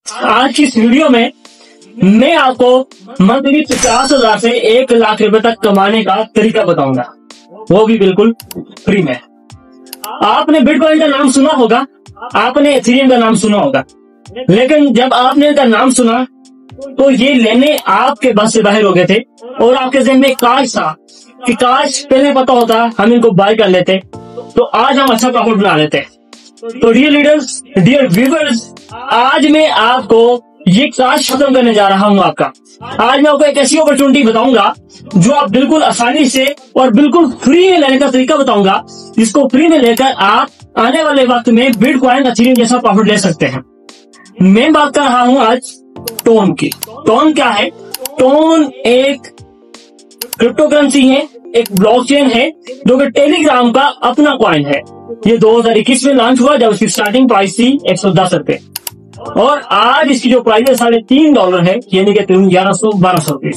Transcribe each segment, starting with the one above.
आज की इस वीडियो में मैं आपको मंथली 50,000 से 1,00,000 रुपए तक कमाने का तरीका बताऊंगा, वो भी बिल्कुल फ्री में। आपने बिटकॉइन का नाम सुना होगा, आपने एथेरियम का नाम सुना होगा, लेकिन जब आपने इनका नाम सुना तो ये लेने आपके बस से बाहर हो गए थे और आपके ज़हन में काश था कि काश पहले पता होता हम इनको बाय कर लेते तो आज हम अच्छा प्रॉफिट बना लेते। तो डियर लीडर्स, डियर व्यूअर्स, आज मैं आपको ये काश खत्म करने जा रहा हूँ आपका। आज मैं आपको एक ऐसी अपॉर्चुनिटी बताऊंगा जो आप बिल्कुल आसानी से और बिल्कुल फ्री में लेने का तरीका बताऊंगा, जिसको फ्री में लेकर आप आने वाले वक्त में बिटकॉइन एथेरियम जैसा प्रॉफिट ले सकते हैं। मैं बात कर रहा हूँ आज टोन की। टोन क्या है? टोन एक क्रिप्टो करेंसी है, एक ब्लॉकचेन है जो कि टेलीग्राम का अपना कॉइन है। ये 2021 में लॉन्च हुआ जब इसकी स्टार्टिंग प्राइस थी 110 रुपए और आज इसकी जो प्राइस है $3.5 है, यानी कि 1100-1200 रुपए।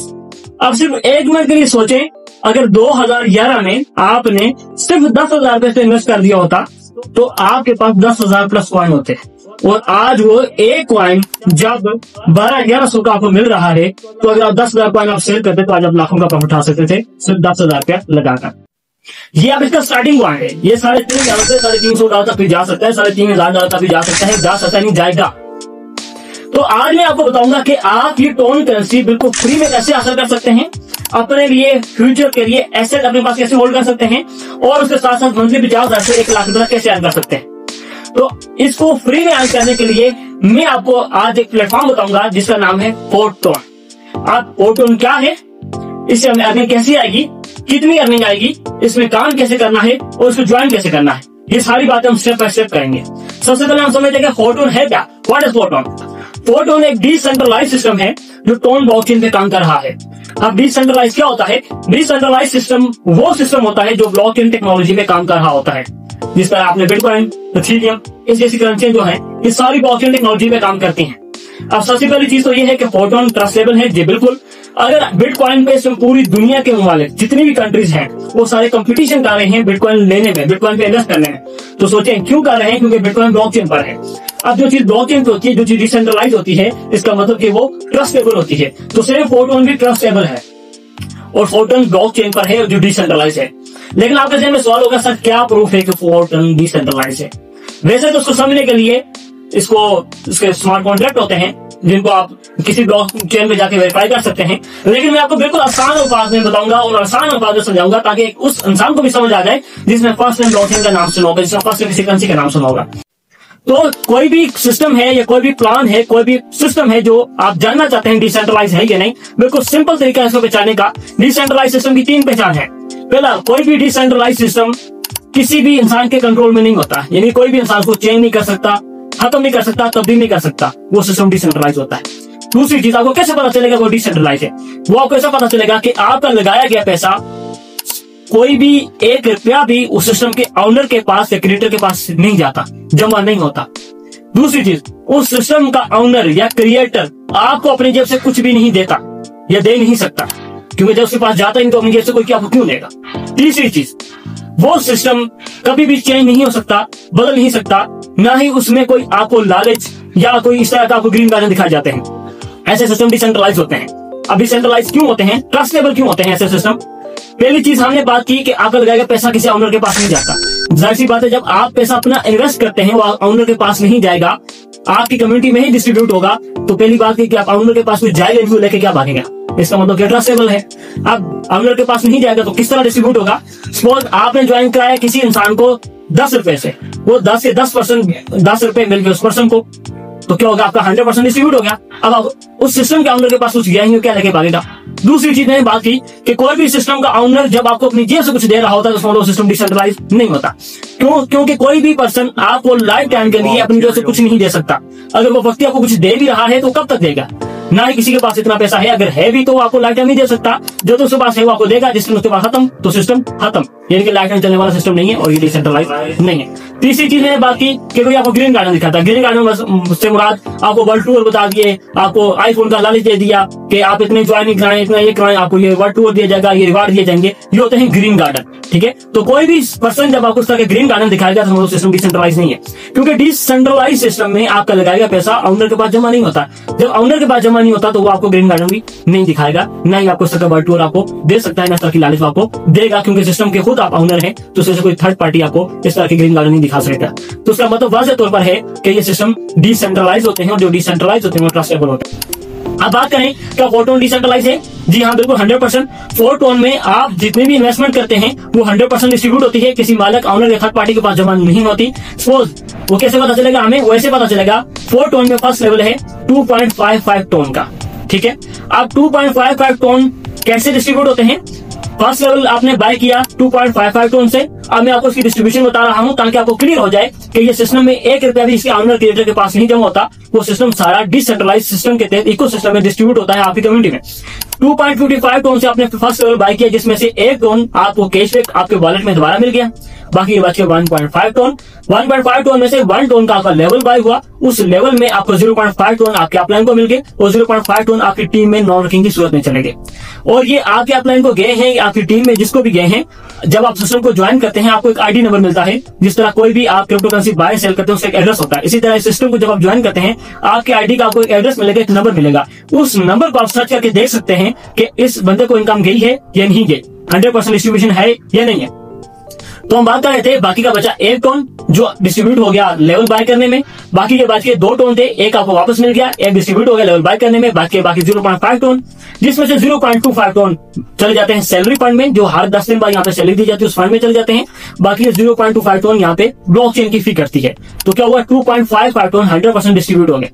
अब सिर्फ एक मिनट के लिए सोचें, अगर 2011 में आपने सिर्फ 10,000 रुपए से इन्वेस्ट कर दिया होता तो आपके पास 10,000 प्लस कॉइन होते और आज वो एक कॉइन जब 12-1100 का आपको मिल रहा है तो अगर आप 10,000 कॉइन आप सेल करते तो आज आप लाखों का प्रॉफिट उठा सकते थे सिर्फ 10,000 रुपया लगाकर। ये आप इसका स्टार्टिंग कॉइन है। ये $3,500 से $350 तक भी जा सकता है, $3,500 तक भी जा सकता है, जा सकता नहीं जाएगा। तो आज मैं आपको बताऊंगा कि आप ये टोन करेंसी बिल्कुल फ्री में कैसे हासिल कर सकते हैं, अपने लिए फ्यूचर के लिए एसेट अपने पास कैसे होल्ड कर सकते हैं और उसके साथ साथ मंथली 50,000 से 1,00,000 रुपए कैसे अर्न कर सकते हैं। तो इसको फ्री में अर्न करने के लिए मैं आपको आज एक प्लेटफॉर्म बताऊंगा जिसका नाम है फोर्टोन। आप फोर्टोन क्या है, इससे हमें अर्निंग कैसी आएगी, कितनी अर्निंग आएगी, इसमें काम कैसे करना है और इसको ज्वाइन कैसे करना है, ये सारी बातें हम स्टेप बाय स्टेप करेंगे। सबसे पहले हम समझते हैं फोर्टोन है क्या। What is फोर्टोन? फोर्टोन एक डिसेंट्रलाइज्ड सिस्टम है जो टोन ब्लॉकचेन पे काम कर रहा है। अब डिसेंट्रलाइज क्या होता है? डिसेंट्रलाइज्ड सिस्टम वो सिस्टम होता है जो ब्लॉकचेन टेक्नोलॉजी पे काम कर रहा होता है। जिस तरह आपने बिटकॉइन, एथेरियम, इस जैसी करेंसी जो है ये सारी ब्लॉकचेन टेक्नोलॉजी पे काम करती हैं। अब सबसे पहली चीज तो ये है कि फोर्टोन ट्रस्टेबल है। जी बिल्कुल। अगर बिटकॉइन पे इसमें पूरी दुनिया के ममालिक जितनी भी कंट्रीज हैं वो सारे कंपटीशन कर रहे हैं बिटकॉइन लेने में, बिटकॉइन पे इन्वेस्ट करने में। तो सोचें क्यों कर रहे हैं? क्योंकि बिटकॉइन ब्लॉकचेन पर है। अब जो चीज ब्लॉकचेन पे होती है, जो चीज डिसेंट्रलाइज होती है, इसका मतलब कि वो ट्रस्टेबल होती है। तो सिर्फ फोर्टोन भी ट्रस्टेबल है और फोर्टोन ब्लॉकचेन पर है जो डिसेंट्रलाइज है। लेकिन आपके ज़हन में सवाल होगा, सर क्या प्रूफ है कि फोर्टोन डिसेंट्रलाइज है? वैसे तो उसको समझने के लिए इसके स्मार्ट कॉन्ट्रैक्ट होते हैं जिनको आप किसी ब्लॉकचेन में जाके वेरीफाई कर सकते हैं, लेकिन मैं आपको बिल्कुल आसान अल्फाज में बताऊंगा और आसान अल्फाज में समझाऊंगा ताकि उस इंसान को भी समझ आ जाए जिसने फर्स्ट टाइम ब्लॉकचेन का नाम सुना होगा, जिसने फर्स्ट टाइम किसी करेंसी का नाम सुना होगा। तो कोई भी सिस्टम है या कोई भी प्लान है, कोई भी सिस्टम है जो आप जानना चाहते हैं डिसेंट्रलाइज है या नहीं, बिल्कुल सिंपल तरीका है इसको पहचानने का। डिसेंट्रलाइज सिस्टम की 3 पहचान है। पहला, कोई भी डिसेंट्रलाइज सिस्टम किसी भी इंसान के कंट्रोल में नहीं होता, यानी कोई भी इंसान को चेंज नहीं कर सकता, खत्म नहीं कर सकता, तब्दील नहीं कर सकता, वो सिस्टम डिसेंट्रलाइज होता है। दूसरी चीज, आपको कैसे पता चलेगा वो डिसेंट्रलाइज है? वो आपको ऐसा पता चलेगा कि आपका लगाया गया पैसा कोई भी 1 रुपया भी उस सिस्टम के ऑनर के पास या क्रिएटर के पास नहीं जाता, जमा नहीं होता। दूसरी चीज, उस सिस्टम का ऑनर या क्रिएटर आपको अपनी जेब से कुछ भी नहीं देता या दे नहीं सकता, क्योंकि जब उसके पास जाता ही नहीं तो अपनी जेब से कोई क्या क्यों लेगा। तीसरी चीज, वो सिस्टम कभी भी चेंज नहीं हो सकता, बदल नहीं सकता, ना ही उसमें कोई आपको लालच या कोई इस तरह का आपको ग्रीन गार्डन दिखाए जाते हैं। ऐसे सिस्टम डिसेंट्रलाइज होते हैं। अब डिसेंट्रलाइज क्यों होते हैं, ट्रस्टेबल क्यों होते हैं ऐसे सिस्टम? पहली चीज हमने बात की कि आपका लगाया पैसा किसी ऑनर के पास नहीं जाता। जाहिर सी बात है, जब आप पैसा अपना इन्वेस्ट करते हैं वो ऑनर के पास नहीं जाएगा, आपकी कम्युनिटी में ही डिस्ट्रीब्यूट होगा। तो पहली बात है कि आप ऑनर के पास कुछ जाएगा नहीं, लेके क्या भागेगा? इसका मतलब क्या ट्रस्टेबल है। अब ऑनर के पास नहीं जाएगा तो किस तरह डिस्ट्रीब्यूट होगा? सपोज आपने ज्वाइन कराया किसी इंसान को 10 रुपए से, वो 10 से 10% 10 रुपए मिल गए उस पर्सन को, तो क्या होगा? आपका 100% डिस्ट्रीब्यूट हो गया। अब आप उस सिस्टम के ऑनर के पास कुछ गया ही हो, क्या लेके भागेगा? दूसरी चीज मैंने बात की कि कोई भी सिस्टम का ऑनर जब आपको अपनी जेब से कुछ दे रहा होता है तो वो सिस्टम डिसेंट्रलाइज नहीं होता। क्यों? क्योंकि कोई भी पर्सन आपको लाइफ टाइम के लिए अपनी जेब से कुछ नहीं दे सकता। अगर वो व्यक्ति आपको कुछ दे भी रहा है तो कब तक देगा? ना ही किसी के पास इतना पैसा है, अगर है भी तो आपको लाइफ टाइम नहीं दे सकता। जो तो उसके पास है वो आपको देगा, जिस उसके पास खत्म तो सिस्टम खत्म, यानी कि लाइफ टाइम चलने वाला सिस्टम नहीं है और ये डिसेंट्रलाइज नहीं है। तीसरी चीज मैंने बात की कि कोई आपको ग्रीन गार्डन दिखाता है। ग्रीन गार्डन से मुराद आपको वर्ल्ड टूर बता दिए, आपको आईफोन का लालच दे दिया कि आप इतने ज्वाइनिंग कराएं, इतना ये कराएं, आपको ये वर्ल्ड टूर दिया जाएगा, ये रिवार्ड दिए जाएंगे। ये होते हैं ग्रीन गार्डन। ठीक है। तो कोई भी पर्सन जब आपको उस तरह के ग्रीन गार्डन दिखाएगा तो सिस्टम डिसेंट्रलाइज नहीं है, क्योंकि डिसेंट्रलाइज सिस्टम में आपका लगाएगा पैसा ऑनर के पास जमा नहीं होता। जब ऑनर के पास जमा नहीं होता तो वो आपको ग्रीन गार्डन भी नहीं दिखाएगा, ना ही आपको इस तरह का वर्ल्ड टूर आपको दे सकता है, ना इस तरह की लालच आपको देगा, क्योंकि सिस्टम के खुद आप ऑनर है, तो उससे कोई थर्ड पार्टी आपको इस तरह की ग्रीन गार्डन नहीं दिखा सकता। तो उसका मतलब वाज़ेह तौर पर है कि ये सिस्टम डिसेंट्रलाइज होते हैं, और जो डिसेंट्रलाइज होते हैं वो ट्रस्टेबल होते हैं। अब बात करें क्या फोरटोन डिसेंट्रलाइज है? जी हाँ, बिल्कुल 100%। फोरटोन में आप जितने भी इन्वेस्टमेंट करते हैं वो 100% डिस्ट्रीब्यूट होती है, किसी मालक ऑनर या थर्ड पार्टी के पास जमा नहीं होती। सपोज वो कैसे पता चलेगा हमें? वैसे पता चलेगा, फोरटोन में फर्स्ट लेवल है 2.55 टोन का, ठीक है। अब 2.55 टोन कैसे डिस्ट्रीब्यूट होते हैं? फर्स्ट लेवल आपने बाय किया 2.55 टोन से। अब मैं आपको इसकी डिस्ट्रीब्यूशन बता रहा हूं ताकि आपको क्लियर हो जाए कि ये सिस्टम में 1 रुपया भी इसके ऑनर क्रिएटर के पास नहीं जमा होता। वो सिस्टम सारा डिसेंट्रलाइज सिस्टम के तहत इकोसिस्टम में डिस्ट्रीब्यूट होता है आपकी कम्युनिटी में। 2.55 टोन से आपने फर्स्ट लेवल बाय किया, जिसमें से 1 टोन आपको कैशबैक आपके वॉलेट में दोबारा मिल गया, बाकी ये बच के 1.5 टोन। 1.5 टोन में से 1 टोन का आपका लेवल बाय हुआ, उस लेवल में आपको 0.5 टोन आपके अपलाइन को मिल गए, और 0.5 टोन आपकी टीम में नॉन वर्किंग की सूरत में चले गए। और ये आपके अपलाइन को गए हैं, आपकी टीम में जिसको भी गए हैं, जब आप सिस्टम को ज्वाइन करते हैं आपको एक आईडी नंबर मिलता है। जिस तरह कोई भी आप क्रिप्टो करेंसी बाय सेल करते हैं उसका एक एड्रेस होता है, इसी तरह इस सिस्टम को जब आप ज्वाइन करते हैं आपके आईडी का आपको एक एड्रेस मिलेगा, एक नंबर मिलेगा। उस नंबर को आप सर्च करके देख सकते हैं कि इस बंदे को इनकम गई है या नहीं गई, 100% डिस्ट्रीब्यूशन है या नहीं है। तो हम बात कर रहे थे बाकी का बचा 1 टोन जो डिस्ट्रीब्यूट हो गया लेवल बाय करने में, बाकी के बाद के 2 टोन थे, एक आपको वापस मिल गया, एक डिस्ट्रीब्यूट हो गया लेवल बाय करने में, बाकी 0.5 टोन, जिसमें से 0.25 टोन चले जाते हैं सैलरी फंड में, जो हर 10 दिन बाद यहाँ पे सैलरी दी जाती है उस फंड में चले जाते हैं। बाकी 0.25 टोन यहाँ पे ब्लॉकचेन की फी करती है। तो क्या हुआ? 2.55 टोन 100% डिस्ट्रीब्यूट हो गए।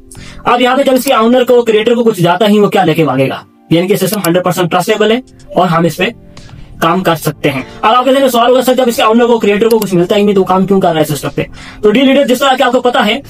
अब यहाँ पे जब इसके ऑनर को क्रिएटर को कुछ जाता ही वो क्या लेके भागेगा? यानी कि सिस्टम 100% ट्रस्टेबल है और हम इस पे काम कर सकते हैं। अब आपके जहन में सवाल होगा, सर जब इसके ऑनर को क्रिएटर को कुछ मिलता ही नहीं तो काम क्यों कर रहा है सिस्टम पे? तो डी लीडर, जिस तरह के आपको पता है,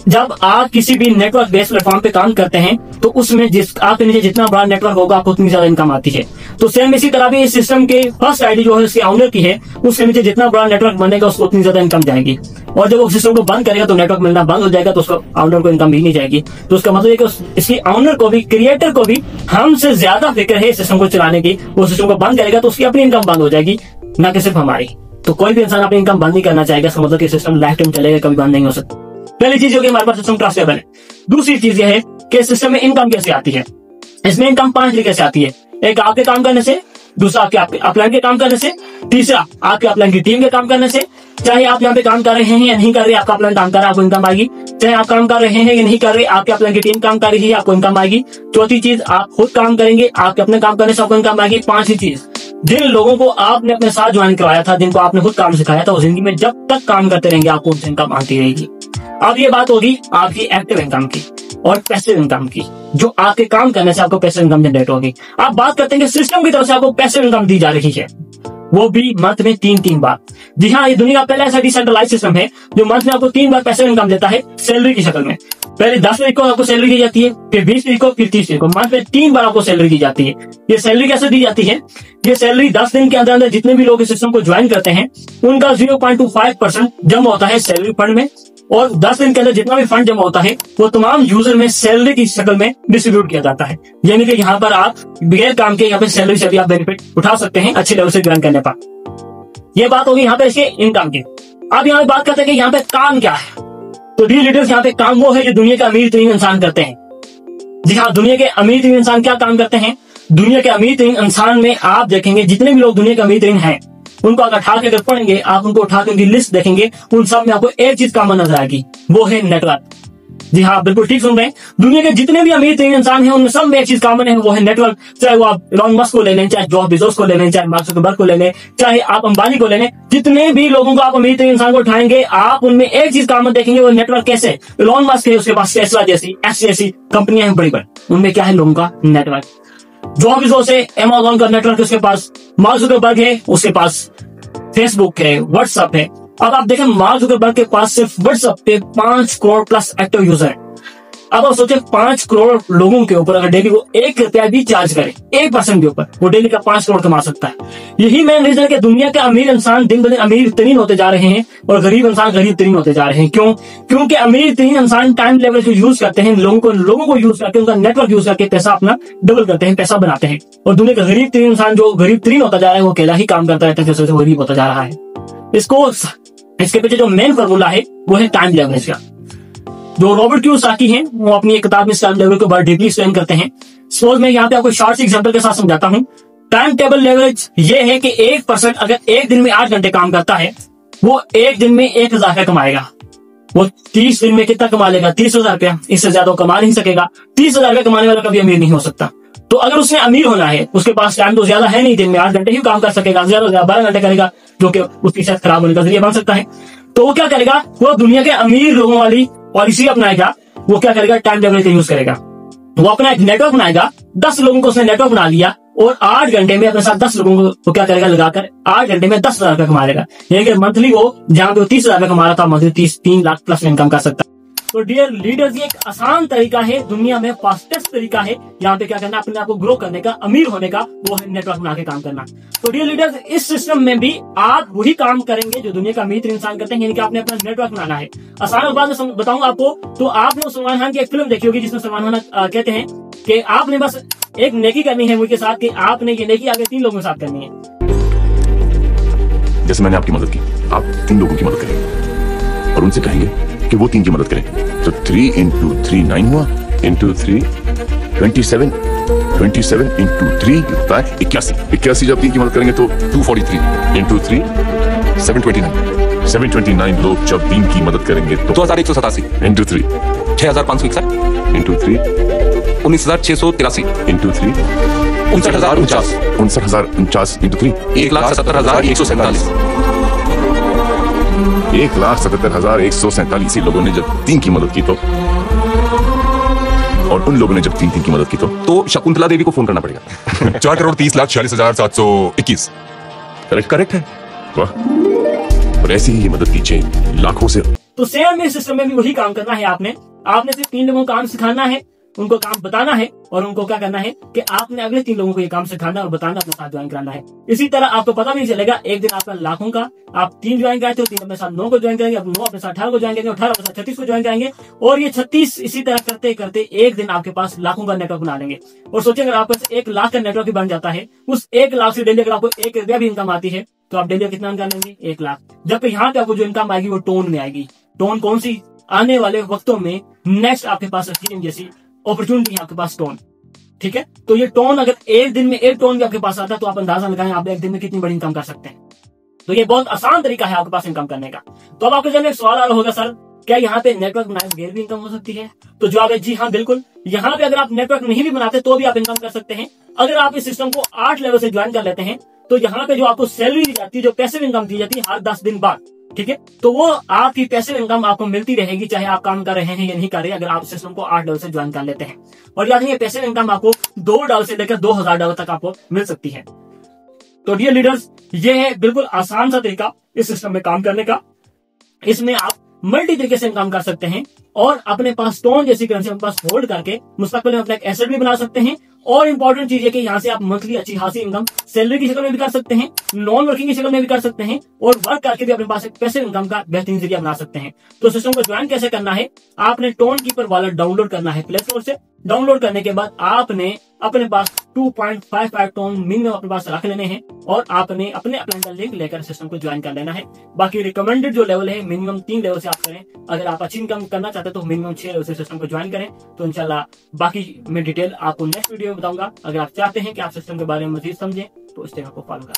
जब आप किसी भी नेटवर्क बेस्ड प्लेटफॉर्म पे काम करते हैं तो उसमें जिस आपके नीचे जितना बड़ा नेटवर्क होगा आपको उतनी ज्यादा इनकम आती है। तो सेम इसी तरह भी इस सिस्टम के फर्स्ट आईडी जो है उसके ऑनर की है, उसके नीचे जितना बड़ा नेटवर्क बनेगा उसको उतनी ज्यादा इनकम जाएगी, और जब वो सिस्टम को बंद करेगा तो नेटवर्क मिलना बंद हो जाएगा, तो उसको ऑनर को इनकम भी नहीं जाएगी। तो उसका मतलब है कि इसकी ऑनर को भी, क्रिएटर को भी हमसे ज्यादा फिक्र है सिस्टम को चलाने की। वो सिस्टम को बंद करेगा तो उसकी अपनी इनकम बंद हो जाएगी, ना कि सिर्फ हमारी। तो कोई भी इंसान अपनी इनकम बंद नहीं करना चाहेगा, इसका मतलब कि सिस्टम लाइफ टाइम चलेगा, कभी बंद नहीं हो सकता। पहली चीज होगी हमारे पास सिस्टम ट्रस्टेबल है। दूसरी चीज यह है कि सिस्टम में इनकम कैसे आती है। इसमें इनकम 5 तरीके से आती है। एक आपके काम करने से, दूसरा आपके अपलाइन के काम करने से, तीसरा आपके अपलाइन की टीम के काम करने से। चाहे आप यहाँ पे काम कर रहे हैं या नहीं कर रहे, आपका अपलाइन काम कर रहा है आपको इनकम आएगी। चाहे आप काम कर रहे हैं या नहीं कर रहे, आपके अपलाइन की टीम काम कर रही है आपको इनकम आएगी। चौथी चीज, आप खुद काम करेंगे, आपके अपने काम करने से आपको इनकम आएगी। पांचवी चीज, जिन लोगों को आपने अपने साथ ज्वाइन करवाया था, जिनको आपने खुद काम सिखाया था, वो जिंदगी में जब तक काम करते रहेंगे आपको उनसे इनकम आती रहेगी। अब ये बात होगी आपकी एक्टिव इनकम की और पैसिव इनकम की, जो आपके काम करने से आपको पैसिव इनकम जनरेट होगी। आप बात करते हैं कि सिस्टम की तरफ से आपको पैसिव इनकम दी जा रही है, वो भी मंथ में 3 बार। जी हाँ, ये दुनिया का पहला ऐसा डिसेंट्रलाइज सिस्टम है जो मंथ में आपको 3 बार पैसिव इनकम देता है सैलरी की शक्ल में। पहले 10 तारीख को आपको सैलरी दी जाती है, फिर 20 तारीख को, फिर 30 तारीख को। मंथ में 3 बार आपको सैलरी दी जाती है। ये सैलरी कैसे दी जाती है? ये सैलरी 10 दिन के अंदर जितने भी लोग इस सिस्टम को ज्वाइन करते हैं उनका 0.25% जमा होता है सैलरी फंड में, और 10 दिन के अंदर जितना भी फंड जमा होता है वो तमाम यूजर में सैलरी की शक्ल में डिस्ट्रीब्यूट किया जाता है। यानी कि यहाँ पर आप बगैर काम के यहाँ पे सैलरी से भी आप बेनिफिट उठा सकते हैं अच्छे लेवल से ज्वाइन करने पर। ये बात होगी यहाँ पे इसके इनकम की। अब यहाँ पे बात करते हैं कि यहाँ पे काम क्या है। तो डी लीडर्स, यहाँ पे काम वो है जो दुनिया के अमीर तरीन इंसान करते हैं। जी हाँ, दुनिया के अमीर तरीन इंसान क्या काम करते हैं? दुनिया के अमीर तरीन इंसान में आप देखेंगे जितने भी लोग दुनिया के अमीर तरीन हैं उनको अगर पढ़ेंगे, आप उनको उठा के उनकी लिस्ट देखेंगे, उन सब में आपको एक चीज कॉमन नजर आएगी, वो है नेटवर्क। जी हाँ, बिल्कुल ठीक सुन रहे हैं। दुनिया के जितने भी अमीर तरीन इंसान हैं उनमें सब में एक चीज कॉमन है, वो है नेटवर्क। चाहे वो आप इलॉन मस्क को ले लें, चाहे जेफ बेजोस को ले लें, चाहे मार्क जुकरबर्ग को ले लें, चाहे आप अंबानी को ले लें, जितने भी लोगों को आप अमीर तरीन इंसान को उठाएंगे आप उनमें एक चीज कॉमन देखेंगे, वो नेटवर्क। कैसे? इलॉन मस्क है, उसके पास टेस्ला जैसी ऐसी कंपनियां हैं बड़ी बड़ी, उनमें क्या है? लोगों का नेटवर्क। जेफ बेजोस है, अमेज़न का नेटवर्क उसके पास। मार्क जुकरबर्ग है, उसके पास फेसबुक है, व्हाट्सएप है। अब आप देखें मार्क जुकरबर्ग के पास सिर्फ व्हाट्सएप पे 5 करोड़ प्लस एक्टिव यूजर है। अब आप सोचे 5 करोड़ लोगों के ऊपर अगर डेली वो 1 रुपया भी चार्ज करे, 1% के ऊपर, वो डेली का 5 करोड़ कमा सकता है। यही मेन रीजन कि दुनिया के अमीर इंसान दिन ब दिन अमीर तरीन होते जा रहे हैं और गरीब इंसान गरीब तरीन होते जा रहे हैं। क्यों? क्योंकि अमीर तरीन इंसान टाइम लेवल को यूज करते हैं, लोगों को यूज करके, उनका नेटवर्क यूज करके पैसा अपना डबल करते हैं, पैसा बनाते हैं। और दुनिया का गरीब तरीन इंसान जो गरीब तरीन होता जा रहा है वो अकेला ही काम करता रहता है, जैसे गरीब होता जा रहा है। इसके पीछे जो मेन फॉर्मूला है वो है टाइम लेवरेज का। जो रॉबर्ट कियोसाकी हैं वो अपनी एक किताब में टाइम लेवरेज को बहुत डीपली एक्सप्लेन करते हैं। सपोज मैं यहाँ पे आपको शॉर्ट एग्जांपल के साथ समझाता हूँ। टाइम टेबल लेवरेज ये है कि 1% अगर एक दिन में 8 घंटे काम करता है, वो एक दिन में 1000 रुपया कमाएगा। वो 30 दिन में कितना कमा लेगा? 30,000 रुपया। इससे ज्यादा कमा नहीं सकेगा। 30,000 रुपया कमाने वाला कभी अमीर नहीं हो सकता। तो अगर उसने अमीर होना है, उसके पास टाइम तो ज्यादा है नहीं, दिन में 8 घंटे ही काम कर सकेगा, ज्यादा 12 घंटे करेगा, जो कि उसकी सेहत खराब होने का जरिया बन सकता है। तो वो क्या करेगा? वो दुनिया के अमीर लोगों वाली पॉलिसी अपनाएगा। वो क्या करेगा? टाइम लेवरेज का यूज करेगा। वो अपना एक नेटवर्क बनाएगा। 10 लोगों को उसने नेटवर्क बना लिया और 8 घंटे में अपने साथ 10 लोगों को वो क्या करेगा? लगाकर 8 घंटे में 10,000 रुपया कमा लेगा। यानी कि मंथली वो जहां पे 30,000 रुपया कमा रहा था, मंथली 3 लाख प्लस इनकम कर सकता है। तो डियर लीडर्स, ये एक आसान तरीका है, दुनिया में फास्टेस्ट तरीका है यहाँ पे क्या करना, अपने आप को ग्रो करने का, अमीर होने का, वो है नेटवर्क बना के काम करना। तो डियर लीडर्स, इस सिस्टम में भी आप वही काम करेंगे जो दुनिया का अमीर इंसान करते हैं, यानी कि आपने अपना नेटवर्क बनाना है। आसान बात में बताऊंगा आपको, तो आपने सलमान खान की एक फिल्म देखी होगी जिसमें सलमान खान कहते हैं कि आपने बस एक नेकी करनी है मुझे साथ, कि आपने ये नेकी आगे 3 लोगों के साथ करनी है। जैसे मैंने आपकी मदद की, आप 3 लोगों की मदद करेंगे और उनसे कहेंगे कि वो 3 की मदद करें। तो 3 into 3 9 हुआ, into 3 27, 27 into 3 होता है 81 जब 3 की मदद करेंगे तो 243 into 3 729 लोग जब 3 की मदद करेंगे तो 2187 into 3 6561 into 3 19683 into 3 59049 into 3 1,77,147 1,77,147 लोगों ने जब 3 की मदद की तो, और उन लोगों ने जब 3 की मदद की तो शकुंतला देवी को फोन करना पड़ेगा। 4,30,46,721 करेक्ट है। वाह। और ऐसी ही मदद की चेन लाखों से। तो सेम इस सिस्टम में भी वही काम करना है। आपने सिर्फ 3 लोगों को काम सिखाना है, उनको काम बताना है, और उनको क्या करना है कि आपने अगले 3 लोगों को ये काम सिखाना और बताना, अपने साथ ज्वाइन कराना है। इसी तरह आपको पता भी नहीं चलेगा, एक दिन आपका लाखों का, आप 3 ज्वाइन कराते हो, 3 अपने साथ 9 को ज्वाइन करेंगे, अब 9 अपने साथ 18 को ज्वाइन करेंगे, 18 अपने साथ 36 को ज्वाइन करेंगे, और ये 36 इसी तरह करते करते एक दिन आपके पास लाखों का नेटवर्क बना लेंगे। और सोचिए, अगर आपके पास 1 लाख का नेटवर्क भी बन जाता है, उस 1 लाख से डेली अगर आपको 1 रुपया भी इनकम आती है, तो आप डेली कितना इनकम लेंगे? 1 लाख। जबकि यहाँ पे आपको जो इनकम आएगी वो टोन में आएगी। टोन कौन सी? आने वाले वक्तों में नेक्स्ट आपके पास जैसी अपॉर्चुनिटी आपके पास टोन। ठीक है, तो ये टोन अगर एक दिन में 1 टोन भी आपके पास आता है तो आप अंदाजा लगाएं आप एक दिन में कितनी बड़ी इनकम कर सकते हैं। तो ये बहुत आसान तरीका है आपके पास इनकम करने का। तो अब आपके जब एक सवाल आ रहा होगा, सर क्या यहाँ पे नेटवर्क बनाए बगैर भी इनकम हो सकती है? तो जवाब है जी हाँ, बिल्कुल। यहाँ पे अगर आप नेटवर्क नहीं भी बनाते तो भी आप इनकम कर सकते हैं। अगर आप इस सिस्टम को 8 लेवल से ज्वाइन कर लेते हैं तो यहाँ पे जो आपको सैलरी दी जाती है, जो पैसिव इनकम दी जाती है हर 10 दिन बाद, ठीक है, तो वो आपकी पैसिव इनकम आपको मिलती रहेगी, चाहे आप काम कर रहे हैं या नहीं कर रहे, अगर आप सिस्टम को 8 डॉलर से ज्वाइन कर लेते हैं। और याद रखिए, पैसिव इनकम आपको $2 से लेकर $2,000 तक आपको मिल सकती है। तो डियर लीडर्स, ये है बिल्कुल आसान सा तरीका इस सिस्टम में काम करने का। इसमें आप मल्टी तरीके से इनकम कर सकते हैं और अपने पास टोन जैसी करेंसी अपने पास होल्ड करके मुस्तकबिल में अपना एक एसेट भी बना सकते हैं। और इंपॉर्टेंट चीज है कि यहाँ से आप मंथली अच्छी खासी इनकम सैलरी की शक्ल में भी कर सकते हैं, नॉन वर्किंग की शक्ल में भी कर सकते हैं, और वर्क करके भी अपने पास एक पैसिव इनकम का बेहतरीन जरिया बना सकते हैं। तो सिस्टम को ज्वाइन कैसे करना है? आपने टोन कीपर वॉलेट डाउनलोड करना है प्ले स्टोर से। डाउनलोड करने के बाद आपने अपने पास 2.55 टोन मिनिमम अपने पास रख लेने हैं और आपने अपने अपलाइन का लिंक लेकर सिस्टम को ज्वाइन कर लेना है। बाकी रिकमेंडेड जो लेवल है मिनिमम 3 लेवल से आप करें। अगर आप अच्छी इनकम करना चाहते हैं तो मिनिमम 6 लेवल से सिस्टम को ज्वाइन करें। तो इंशाल्लाह बाकी मैं डिटेल आपको नेक्स्ट वीडियो में बताऊंगा। अगर आप चाहते हैं कि आप सिस्टम के बारे में मजीद समझें तो इस चैनल को फॉलो करें।